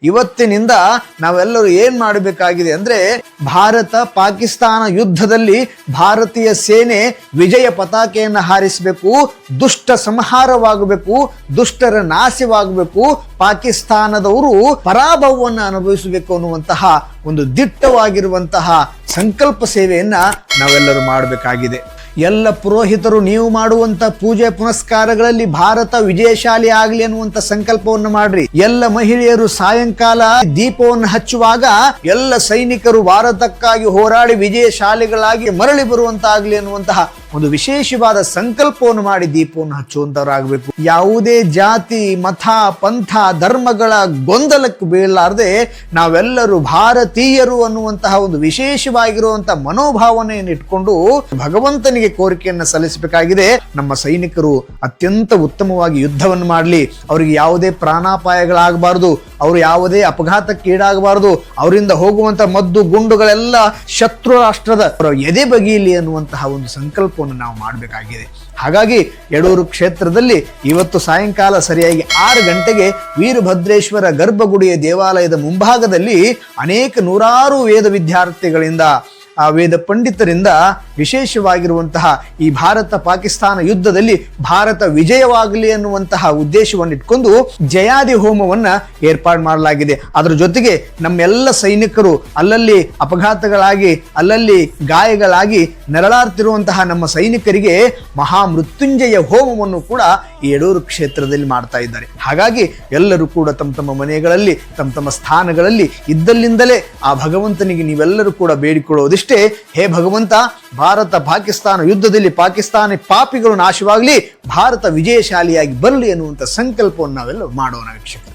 ಇವತ್ತಿನಿಂದ ನಾವೆಲ್ಲರೂ ಏನ್ ಮಾಡಬೇಕಾಗಿದೆ ಅಂದ್ರೆ ಭಾರತ ಪಾಕಿಸ್ತಾನ ಯುದ್ಧದಲ್ಲಿ ಭಾರತೀಯ ಸೇನೆ ವಿಜಯ ಪತಾಕೆಯನ್ನು ಹಾರಿಸಬೇಕು, ದುಷ್ಟ ಸಂಹಾರವಾಗಬೇಕು, ದುಷ್ಟರ ನಾಶವಾಗಬೇಕು, ಪಾಕಿಸ್ತಾನದವರು ಪರಾಭವವನ್ನು ಅನುಭವಿಸಬೇಕು ಅನ್ನುವಂತಹ ಒಂದು ದಿಟ್ಟವಾಗಿರುವಂತಹ ಸಂಕಲ್ಪ ಸೇವೆಯನ್ನ ನಾವೆಲ್ಲರೂ ಮಾಡಬೇಕಾಗಿದೆ. ಎಲ್ಲ ಪುರೋಹಿತರು ನೀವು ಮಾಡುವಂತ ಪೂಜೆ ಪುನಸ್ಕಾರಗಳಲ್ಲಿ ಭಾರತ ವಿಜಯಶಾಲಿ ಆಗಲಿ ಅನ್ನುವಂತ ಸಂಕಲ್ಪವನ್ನು ಮಾಡ್ರಿ. ಎಲ್ಲ ಮಹಿಳೆಯರು ಸಾಯಂಕಾಲ ದೀಪವನ್ನು ಹಚ್ಚುವಾಗ ಎಲ್ಲ ಸೈನಿಕರು ಭಾರತಕ್ಕಾಗಿ ಹೋರಾಡಿ ವಿಜಯಶಾಲಿಗಳಾಗಿ ಮರಳಿ ಬರುವಂತಾಗ್ಲಿ ಅನ್ನುವಂತಹ ಒಂದು ವಿಶೇಷವಾದ ಸಂಕಲ್ಪವನ್ನು ಮಾಡಿ ದೀಪವನ್ನು ಹಚ್ಚುವಂತವರಾಗಬೇಕು. ಯಾವುದೇ ಜಾತಿ ಮತ ಪಂಥ ಧರ್ಮಗಳ ಗೊಂದಲಕ್ಕೆ ಬೀಳಲಾರದೆ ನಾವೆಲ್ಲರೂ ಭಾರತೀಯರು ಅನ್ನುವಂತಹ ಒಂದು ವಿಶೇಷವಾಗಿರುವಂತಹ ಮನೋಭಾವನೆಯನ್ನು ಇಟ್ಕೊಂಡು ಭಗವಂತನಿಗೆ ಕೋರಿಕೆಯನ್ನು ಸಲ್ಲಿಸಬೇಕಾಗಿದೆ. ನಮ್ಮ ಸೈನಿಕರು ಅತ್ಯಂತ ಉತ್ತಮವಾಗಿ ಯುದ್ಧವನ್ನು ಮಾಡಲಿ, ಅವರಿಗೆ ಯಾವುದೇ ಪ್ರಾಣಾಪಾಯಗಳಾಗಬಾರದು, ಅವರು ಯಾವುದೇ ಅಪಘಾತಕ್ಕೆ ಈಡಾಗಬಾರದು, ಅವರಿಂದ ಹೋಗುವಂತ ಮದ್ದು ಗುಂಡುಗಳೆಲ್ಲ ಶತ್ರು ರಾಷ್ಟ್ರದ ಎದೆ ಬಗೆಯಲಿ ಅನ್ನುವಂತಹ ಒಂದು ಸಂಕಲ್ಪವನ್ನು ನಾವು ಮಾಡಬೇಕಾಗಿದೆ. ಹಾಗಾಗಿ ಯಡೂರು ಕ್ಷೇತ್ರದಲ್ಲಿ ಇವತ್ತು ಸಾಯಂಕಾಲ ಸರಿಯಾಗಿ 6 ಗಂಟೆಗೆ ವೀರಭದ್ರೇಶ್ವರ ಗರ್ಭಗುಡಿಯ ದೇವಾಲಯದ ಮುಂಭಾಗದಲ್ಲಿ ಅನೇಕ ನೂರಾರು ವೇದ ವಿದ್ಯಾರ್ಥಿಗಳಿಂದ ಆ ವೇದ ಪಂಡಿತರಿಂದ ವಿಶೇಷವಾಗಿರುವಂತಹ ಈ ಭಾರತ ಪಾಕಿಸ್ತಾನ ಯುದ್ಧದಲ್ಲಿ ಭಾರತ ವಿಜಯವಾಗಲಿ ಅನ್ನುವಂತಹ ಉದ್ದೇಶವನ್ನು ಇಟ್ಕೊಂಡು ಜಯಾದಿ ಹೋಮವನ್ನ ಏರ್ಪಾಡು ಮಾಡಲಾಗಿದೆ. ಅದರ ಜೊತೆಗೆ ನಮ್ಮೆಲ್ಲ ಸೈನಿಕರು ಅಲ್ಲಲ್ಲಿ ಅಪಘಾತಗಳಾಗಿ ಅಲ್ಲಲ್ಲಿ ಗಾಯಗಳಾಗಿ ನರಳಾಡ್ತಿರುವಂತಹ ನಮ್ಮ ಸೈನಿಕರಿಗೆ ಮಹಾಮೃತ್ಯುಂಜಯ ಹೋಮವನ್ನು ಕೂಡ ಈ ಯಡೂರು ಕ್ಷೇತ್ರದಲ್ಲಿ ಮಾಡ್ತಾ ಇದ್ದಾರೆ. ಹಾಗಾಗಿ ಎಲ್ಲರೂ ಕೂಡ ತಮ್ಮ ತಮ್ಮ ಮನೆಗಳಲ್ಲಿ ತಮ್ಮ ತಮ್ಮ ಸ್ಥಾನಗಳಲ್ಲಿ ಇದ್ದಲ್ಲಿಂದಲೇ ಆ ಭಗವಂತನಿಗೆ ನೀವೆಲ್ಲರೂ ಕೂಡ ಬೇಡಿಕೊಳ್ಳೋದಿಷ್ಟೇ, ಹೇ ಭಗವಂತ, ಭಾರತ ಪಾಕಿಸ್ತಾನ ಯುದ್ಧದಲ್ಲಿ ಪಾಕಿಸ್ತಾನಿ ಪಾಪಿಗಳು ನಾಶವಾಗಲಿ, ಭಾರತ ವಿಜಯಶಾಲಿಯಾಗಿ ಬರಲಿ ಅನ್ನುವಂಥ ಸಂಕಲ್ಪವನ್ನು ನಾವೆಲ್ಲ ಮಾಡೋಣ ವೀಕ್ಷಕರು.